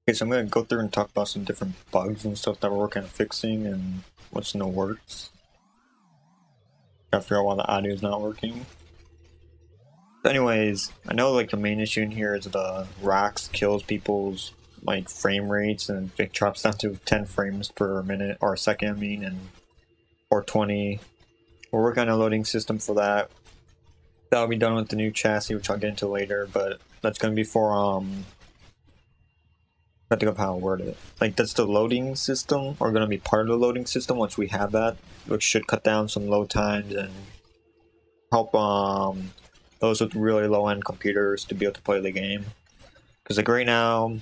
Okay, so I'm gonna go through and talk about some different bugs and stuff that we're working on fixing and what's in the works. Gotta figure out why the audio is not working. But anyways, I know like the main issue in here is the rocks kills people's like frame rates and it drops down to 10 frames per minute or second, I mean, and or 20. We're working on a loading system for that. That'll be done with the new chassis, which I'll get into later, but that's gonna be for I think of how to word it. Like that's the loading system, or gonna be part of the loading system once we have that, which should cut down some load times and help those with really low end computers to be able to play the game. Because like right now,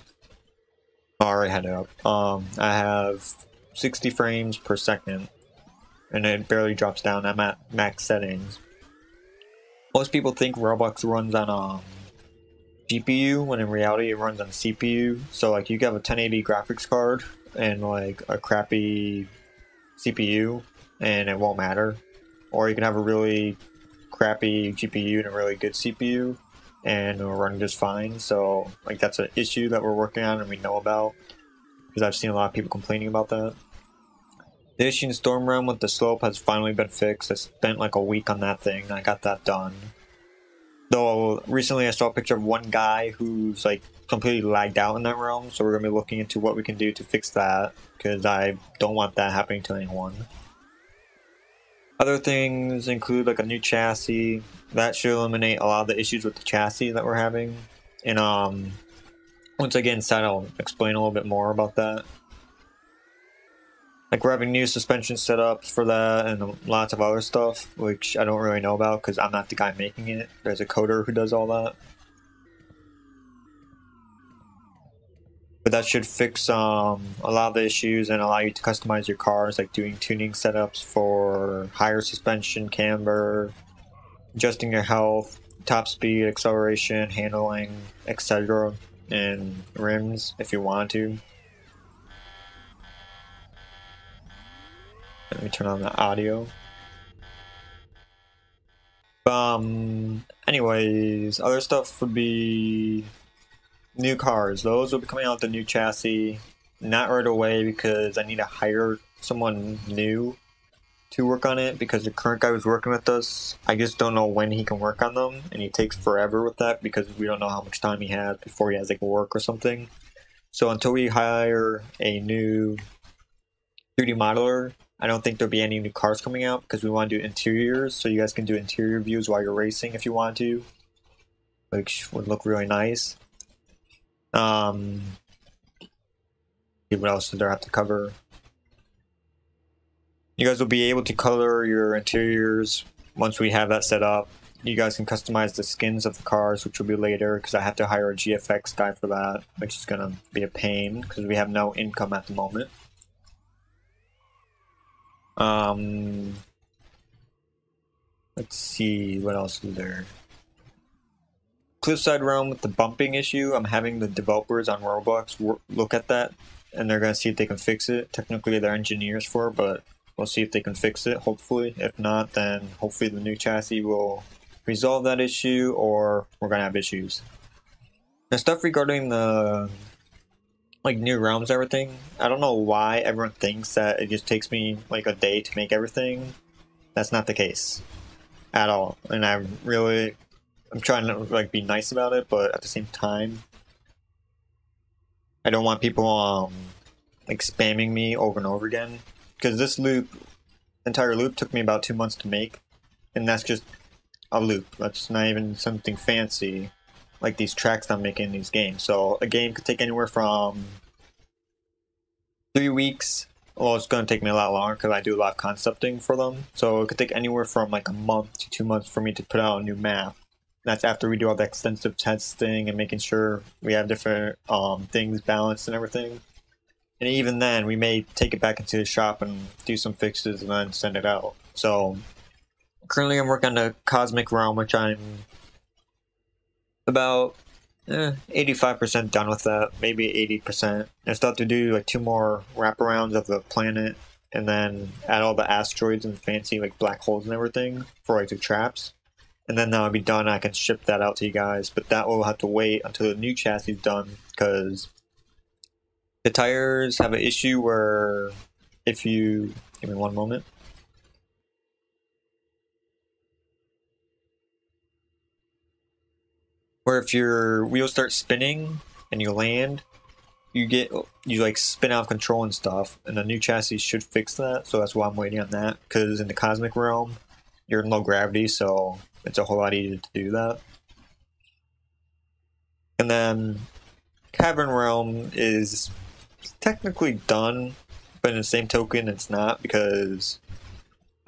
I already had it up. I have 60 frames per second, and it barely drops down. I'm at max settings. Most people think Roblox runs on GPU when in reality it runs on CPU. So like you can have a 1080 graphics card and like a crappy CPU and it won't matter, or you can have a really crappy GPU and a really good CPU and it'll run just fine. So like that's an issue that we're working on and we know about because I've seen a lot of people complaining about that. The issue in Storm Realm with the slope has finally been fixed. I spent like a week on that thing and I got that done. Though recently I saw a picture of one guy who's like completely lagged out in that realm, so we're going to be looking into what we can do to fix that, because I don't want that happening to anyone. Other things include like a new chassis. That should eliminate a lot of the issues with the chassis that we're having. And once I get inside I'll explain a little bit more about that. Like we're having new suspension setups for that and lots of other stuff, which I don't really know about because I'm not the guy making it. There's a coder who does all that. But that should fix a lot of the issues and allow you to customize your cars, like doing tuning setups for higher suspension, camber, adjusting your health, top speed, acceleration, handling, etc., and rims if you want to. Let me turn on the audio. Anyways, other stuff would be new cars. Those will be coming out with the new chassis. Not right away because I need to hire someone new to work on it, because the current guy who's working with us, I just don't know when he can work on them, and he takes forever with that because we don't know how much time he has before he has like work or something. So until we hire a new 3D modeler, I don't think there'll be any new cars coming out, because we want to do interiors, so you guys can do interior views while you're racing if you want to, which would look really nice. What else did I have to cover? You guys will be able to color your interiors once we have that set up. You guys can customize the skins of the cars, which will be later, because I have to hire a GFX guy for that, which is going to be a pain because we have no income at the moment. Let's see, what else is there? Cliffside Realm with the bumping issue, I'm having the developers on Roblox look at that, and they're going to see if they can fix it. Technically, they're engineers for it, but we'll see if they can fix it, hopefully. If not, then hopefully the new chassis will resolve that issue, or we're going to have issues. The stuff regarding the like new realms, everything, I don't know why everyone thinks that it just takes me like a day to make everything. That's not the case at all, and I'm trying to like be nice about it, but at the same time, I don't want people like spamming me over and over again, because this entire loop took me about 2 months to make, and that's just a loop. That's not even something fancy like these tracks I'm making in these games. So a game could take anywhere from 3 weeks. Well, it's going to take me a lot longer because I do a lot of concepting for them. So it could take anywhere from like a month to 2 months for me to put out a new map. That's after we do all the extensive testing and making sure we have different things balanced and everything. And even then, we may take it back into the shop and do some fixes and then send it out. So currently I'm working on the Cosmic Realm, which I'm about 85% done with that, maybe 80%. I still have to do like 2 more wraparounds of the planet and then add all the asteroids and fancy like black holes and everything for like the traps. And then that'll be done. I can ship that out to you guys, but that will have to wait until the new chassis is done, because The tires have an issue where if you give me one moment. Where if your wheels start spinning and you land, you like spin out of control and stuff, and the new chassis should fix that. So that's why I'm waiting on that, because in the cosmic realm you're in low gravity, so it's a whole lot easier to do that. And then cavern realm is technically done, but in the same token it's not, because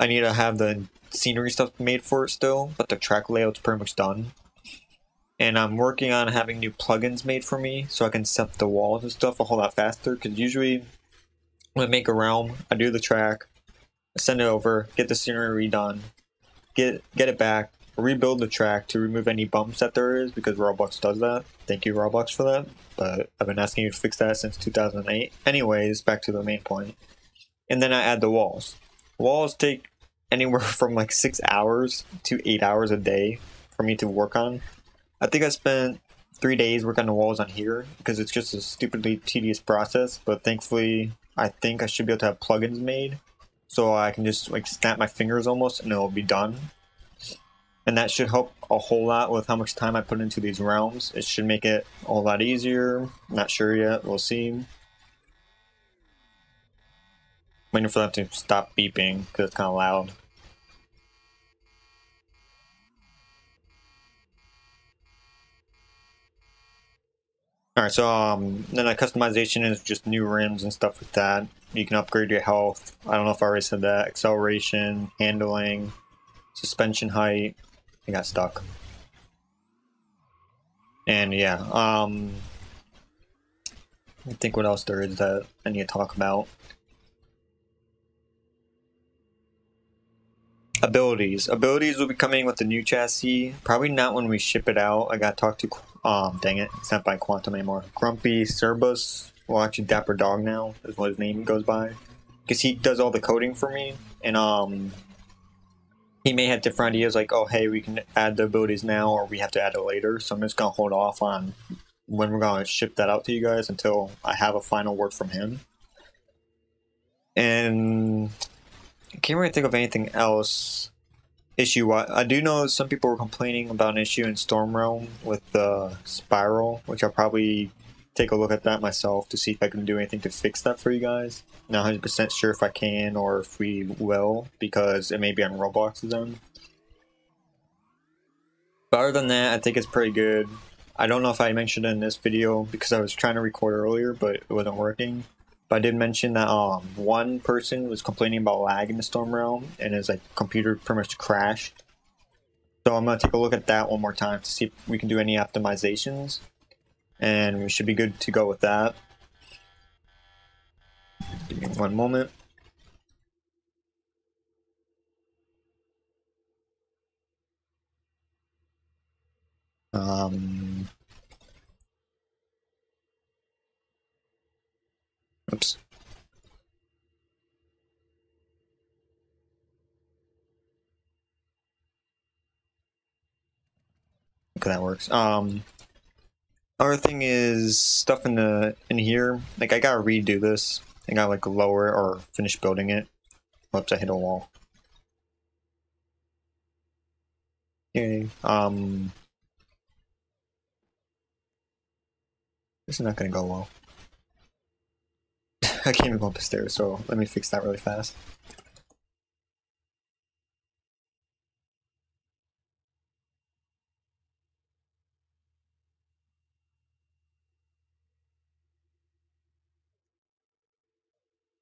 I need to have the scenery stuff made for it still, but the track layout's pretty much done. And I'm working on having new plugins made for me so I can set the walls and stuff a whole lot faster, because usually when I make a realm, I do the track, I send it over, get the scenery redone, get it back, rebuild the track to remove any bumps that there is, because Roblox does that. Thank you, Roblox, for that. But I've been asking you to fix that since 2008. Anyways, back to the main point. And then I add the walls. Walls take anywhere from like 6 hours to 8 hours a day for me to work on. I think I spent 3 days working on the walls on here because it's just a stupidly tedious process, but thankfully I think I should be able to have plugins made so I can just like snap my fingers almost and it'll be done. And that should help a whole lot with how much time I put into these realms. It should make it a whole lot easier. Not sure yet, we'll see. Waiting for that to stop beeping because it's kind of loud. Alright, so then the customization is just new rims and stuff like that. You can upgrade your health. I don't know if I already said that. Acceleration, handling, suspension height. I got stuck. And yeah, I think what else there is that I need to talk about. Abilities. Abilities will be coming with the new chassis. Probably not when we ship it out. I got to talk to, dang it, it's not by Quantum anymore. Grumpy Cerbus. Well, actually Dapper Dog now is what his name goes by. Because he does all the coding for me. And he may have different ideas like, oh, hey, we can add the abilities now or we have to add it later. So I'm just going to hold off on when we're going to ship that out to you guys until I have a final word from him. And I can't really think of anything else issue. I do know some people were complaining about an issue in Storm Realm with the Spiral, which I'll probably take a look at that myself to see if I can do anything to fix that for you guys. Not 100% sure if I can or if we will, because it may be on Roblox's end. But other than that, I think it's pretty good. I don't know if I mentioned it in this video because I was trying to record earlier, but it wasn't working. But I did mention that one person was complaining about lag in the Storm Realm, and his like computer pretty much crashed. So I'm gonna take a look at that one more time to see if we can do any optimizations, and we should be good to go with that. Give me one moment. Oops. Okay, that works. Other thing is stuff in here. Like I gotta redo this. I gotta like lower or finish building it. Whoops, I hit a wall. Okay. This is not gonna go well. I can't even go up the stairs, so let me fix that really fast.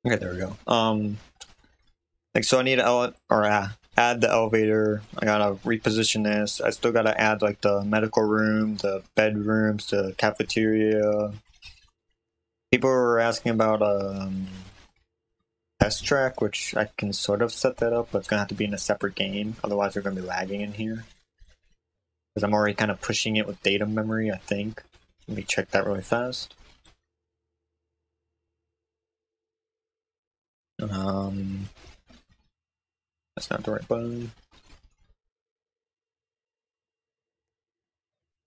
Okay, there we go. Like so I need to add the elevator. I gotta reposition this. I still gotta add like the medical room, the bedrooms, the cafeteria. People were asking about test track, which I can sort of set that up, but it's gonna have to be in a separate game. Otherwise, they're gonna be lagging in here. Because I'm already kind of pushing it with data memory, I think. Let me check that really fast. That's not the right button.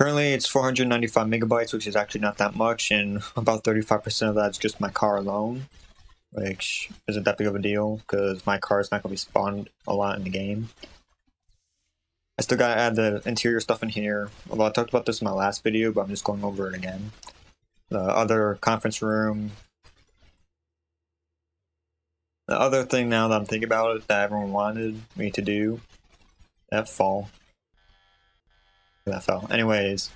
Currently, it's 495 megabytes, which is actually not that much, and about 35% of that's just my car alone, which isn't that big of a deal because my car is not going to be spawned a lot in the game. I still got to add the interior stuff in here, although I talked about this in my last video, but I'm just going over it again. The other conference room. The other thing now that I'm thinking about it that everyone wanted me to do, that fell. Anyways,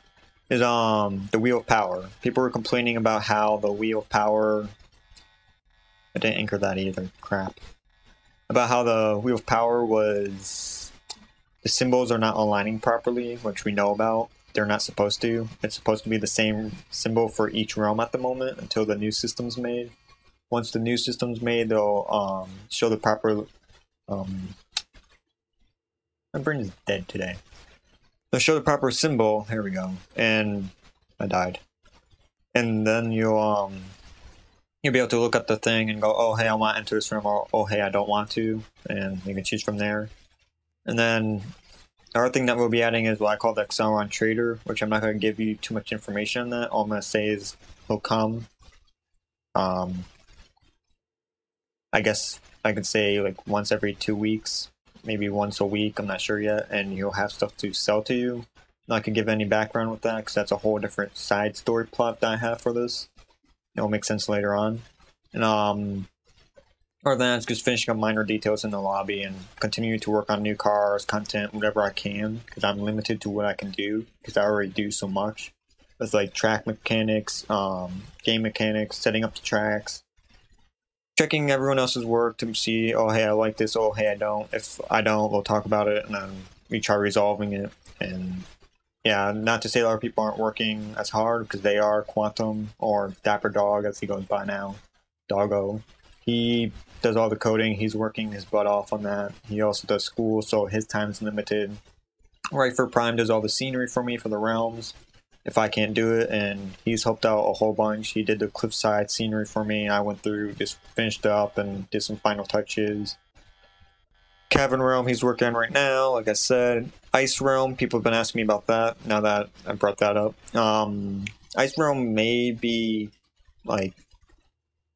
is the wheel of power. People were complaining about how the wheel of power. I didn't anchor that either. Crap. About how the wheel of power was. The symbols are not aligning properly, which we know about. They're not supposed to. It's supposed to be the same symbol for each realm at the moment until the new system's made. Once the new system's made, they'll show the proper. My brain is dead today. They'll show the proper symbol. Here we go. And I died. And then you'll be able to look at the thing and go, oh hey, I want to enter this room, or oh hey, I don't want to, and you can choose from there. And then the other thing that we'll be adding is what I call the Acceleron Trader, which I'm not going to give you too much information on that. All I'm going to say is he'll come. I guess I could say like once every 2 weeks, maybe once a week, I'm not sure yet, and he'll have stuff to sell to you. I'm not going to give any background with that because that's a whole different side story plot that I have for this. It'll make sense later on. And other than that, it's just finishing up minor details in the lobby and continuing to work on new cars, content, whatever I can, because I'm limited to what I can do because I already do so much. It's like track mechanics, game mechanics, setting up the tracks, checking everyone else's work to see, oh hey, I like this, oh hey, I don't. If I don't, we'll talk about it and then we try resolving it. And yeah, not to say that other people aren't working as hard, because they are. Quantum, or Dapper Dog as he goes by now, Doggo, he does all the coding. He's working his butt off on that. He also does school, so his time's limited. Right for Prime does all the scenery for me for the realms if I can't do it, and he's helped out a whole bunch. He did the cliffside scenery for me. I went through, just finished up and did some final touches. Cavern Realm he's working on right now, like I said. Ice Realm, people have been asking me about that now that I brought that up. Ice Realm may be like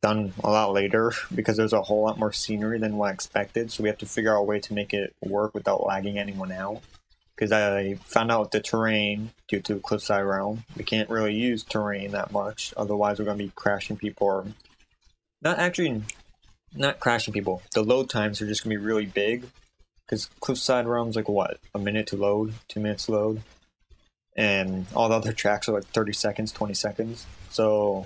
done a lot later because there's a whole lot more scenery than what I expected, so we have to figure out a way to make it work without lagging anyone out. Because I found out the terrain due to Cliffside Realm, we can't really use terrain that much, otherwise we're going to be crashing people, or not crashing people. The load times are just going to be really big, because Cliffside Realm's like what, a minute to load, 2 minutes to load, and all the other tracks are like 30 seconds, 20 seconds. So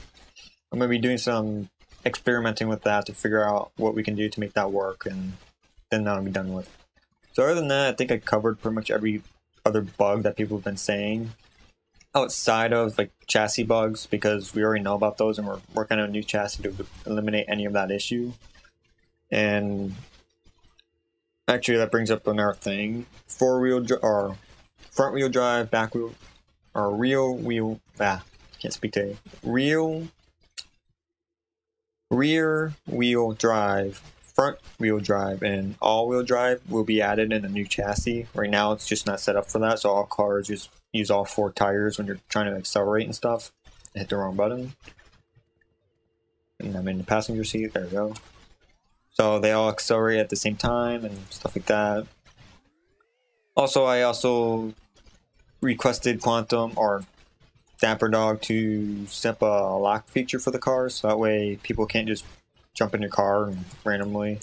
I'm going to be doing some experimenting with that to figure out what we can do to make that work, and then that'll be done with. So other than that, I think I covered pretty much every other bug that people have been saying, outside of like chassis bugs, because we already know about those and we're working on a new chassis to eliminate any of that issue. And actually that brings up another thing: front wheel drive, back wheel, or can't speak today. Rear wheel drive, front wheel drive, and all wheel drive will be added in a new chassis. Right now it's just not set up for that, so all cars just use all 4 tires when you're trying to accelerate and stuff. I hit the wrong button. And I'm in the passenger seat, there we go. So they all accelerate at the same time and stuff like that. Also, I requested Quantum or Dapper Dog to set up a lock feature for the cars, so that way people can't just jump in your car randomly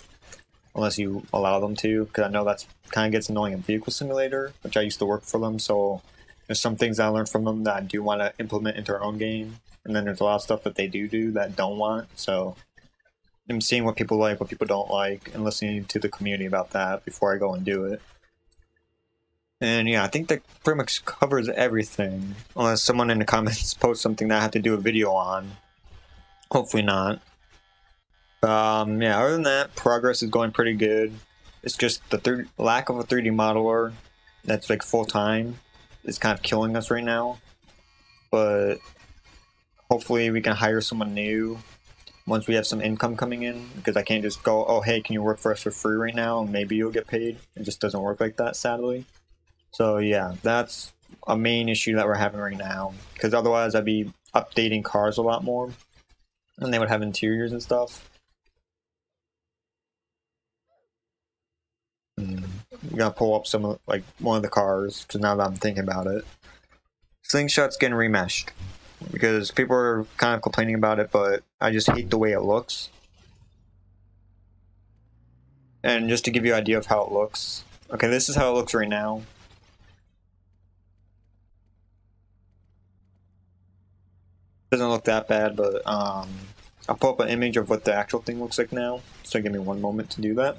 unless you allow them to, because I know that's kind of gets annoying in Vehicle Simulator, which I used to work for them, so there's some things I learned from them that I do want to implement into our own game, and then there's a lot of stuff that they do that I don't want, so I'm seeing what people like, what people don't like, and listening to the community about that before I go and do it. And yeah, I think that pretty much covers everything, unless someone in the comments posts something that I have to do a video on. Hopefully not. Yeah, other than that, progress is going pretty good. It's just the lack of a 3D modeler that's like full-time is kind of killing us right now. But hopefully we can hire someone new once we have some income coming in, because I can't just go, oh hey, can you work for us for free right now and maybe you'll get paid. It just doesn't work like that, sadly. So yeah, that's a main issue that we're having right now, because otherwise I'd be updating cars a lot more, and they would have interiors and stuff. You gotta pull up some of, like, one of the cars, because now that I'm thinking about it, Slingshot's getting remeshed, because people are kind of complaining about it, but I just hate the way it looks. And just to give you an idea of how it looks, okay, this is how it looks right now. Doesn't look that bad, but I'll pull up an image of what the actual thing looks like now, so give me one moment to do that.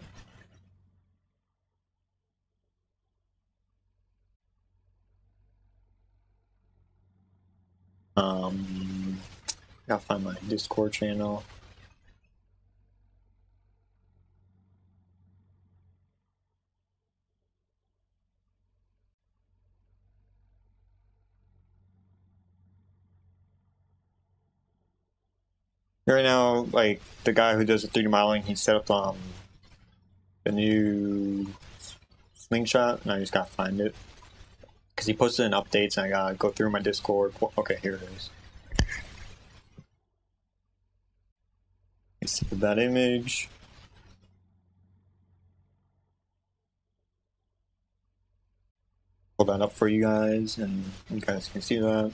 Gotta find my Discord channel. Right now, like, the guy who does the 3D modeling, he set up the new Slingshot, and I just gotta find it. Because he posted in updates, and I gotta go through my Discord. Okay, here it is. Save that image. Pull that up for you guys, and you guys can see that.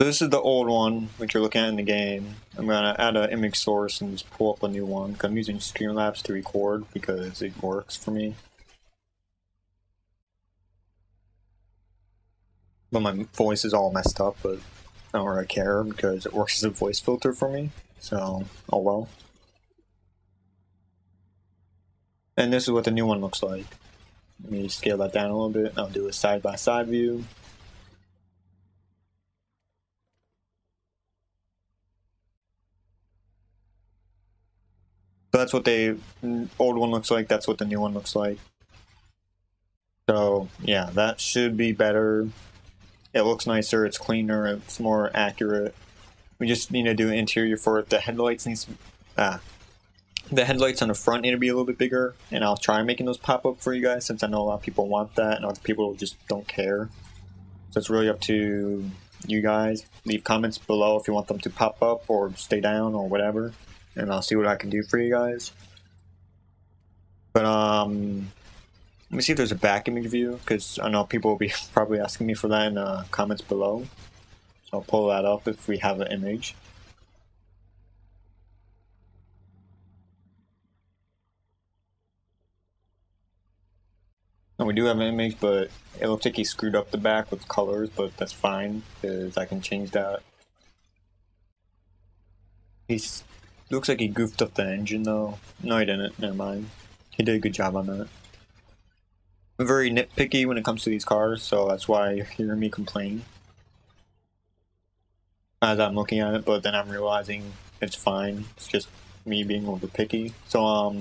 So this is the old one, which you're looking at in the game. I'm gonna add an image source and just pull up a new one. I'm using Streamlabs to record because it works for me. But my voice is all messed up, but I don't really care because it works as a voice filter for me. So, oh well. And this is what the new one looks like. Let me scale that down a little bit. I'll do a side-by-side view. So that's what the old one looks like. That's what the new one looks like. So yeah, that should be better. It looks nicer. It's cleaner. It's more accurate. We just need to do an interior for it. The headlights needs. The headlights on the front need to be a little bit bigger, and I'll try making those pop up for you guys since I know a lot of people want that and other people just don't care. So it's really up to you guys. Leave comments below if you want them to pop up or stay down or whatever, and I'll see what I can do for you guys. But let me see if there's a back image view, because I know people will be probably asking me for that in the comments below. So I'll pull that up if we have an image. And we do have an image, but it looks like he screwed up the back with colors, but that's fine, because I can change that. He looks like he goofed up the engine, though. No, he didn't. Never mind. He did a good job on that. I'm very nitpicky when it comes to these cars, so that's why you're hearing me complain as I'm looking at it, but then I'm realizing it's fine. It's just me being over picky. So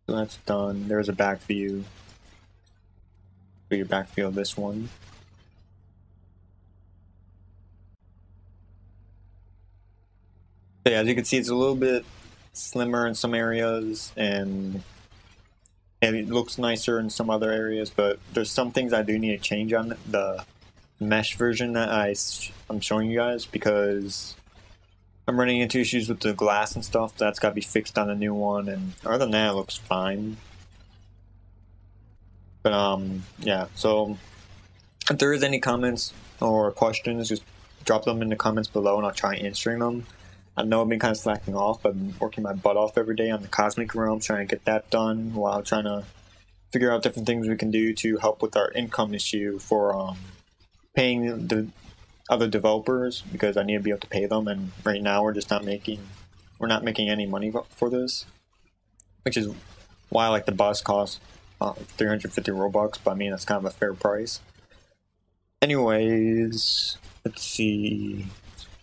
that's done. There's a back view. Do your back view of this one. So yeah, as you can see, it's a little bit slimmer in some areas, and it looks nicer in some other areas, but there's some things I do need to change on the mesh version that I'm showing you guys, because I'm running into issues with the glass and stuff. That's got to be fixed on the new one, and other than that, it looks fine. But yeah, so if there is any comments or questions, just drop them in the comments below and I'll try answering them. I know I've been kind of slacking off, but I've been working my butt off every day on the Cosmic Realm, trying to get that done while trying to figure out different things we can do to help with our income issue for paying the other developers, because I need to be able to pay them, and right now we're not making any money for this, which is why like the bus costs 350 Robux, but I mean that's kind of a fair price. Anyways, let's see.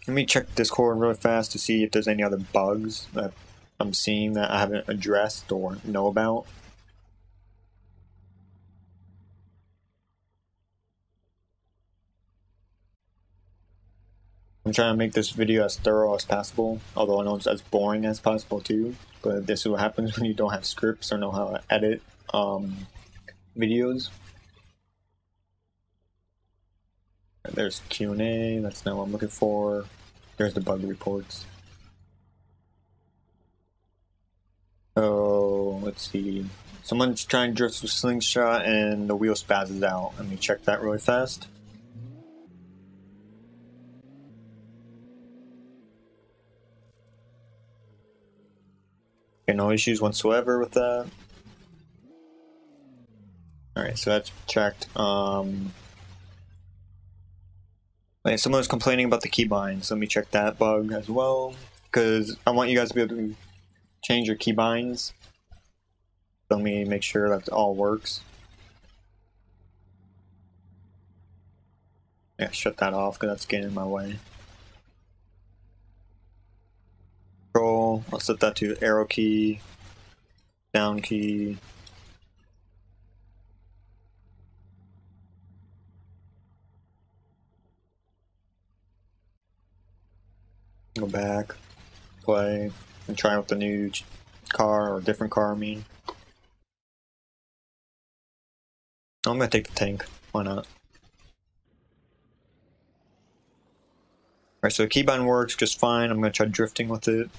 Let me check Discord really fast to see if there's any other bugs that I'm seeing that I haven't addressed or know about. I'm trying to make this video as thorough as possible, although I know it's as boring as possible too, but this is what happens when you don't have scripts or know how to edit videos. There's Q&A, that's not what I'm looking for. There's the bug reports. So, let's see. Someone's trying to drift with slingshot and the wheel spazzes out. Let me check that really fast. Okay, no issues whatsoever with that. Alright, so that's checked. Someone's complaining about the keybinds. Let me check that bug as well, because I want you guys to be able to change your keybinds. Let me make sure that all works. Yeah, shut that off because that's getting in my way. Control, I'll set that to arrow key, down key. Go back, play, and try with the new car or different car, I mean. I'm gonna take the tank, why not? Alright, so the keybind works just fine. I'm gonna try drifting with it.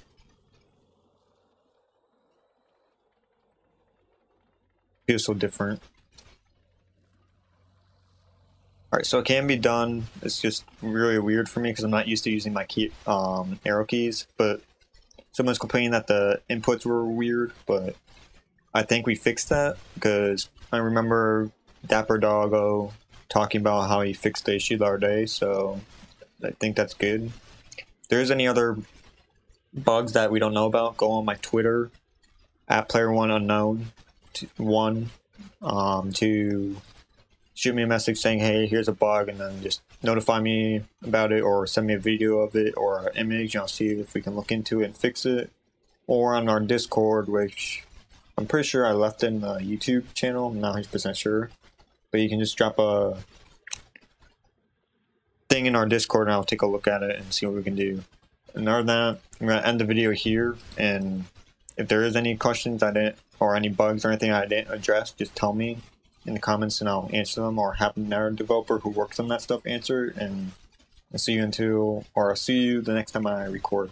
Feels so different. Alright, so it can be done. It's just really weird for me because I'm not used to using my key, arrow keys, but someone's complaining that the inputs were weird, but I think we fixed that because I remember Dapper Doggo talking about how he fixed the issue the other day, so I think that's good. If there's any other bugs that we don't know about, go on my Twitter at player1unknown1 to shoot me a message saying, hey, here's a bug, and then just notify me about it or send me a video of it or an image, and I'll see if we can look into it and fix it. Or on our Discord, which I'm pretty sure I left in the YouTube channel, I'm not 100% sure. But you can just drop a thing in our Discord and I'll take a look at it and see what we can do. And other than that, I'm going to end the video here, and if there is any questions I didn't, or any bugs or anything I didn't address, just tell me in the comments and I'll answer them, or have another developer who works on that stuff answer, and I'll see you the next time I record.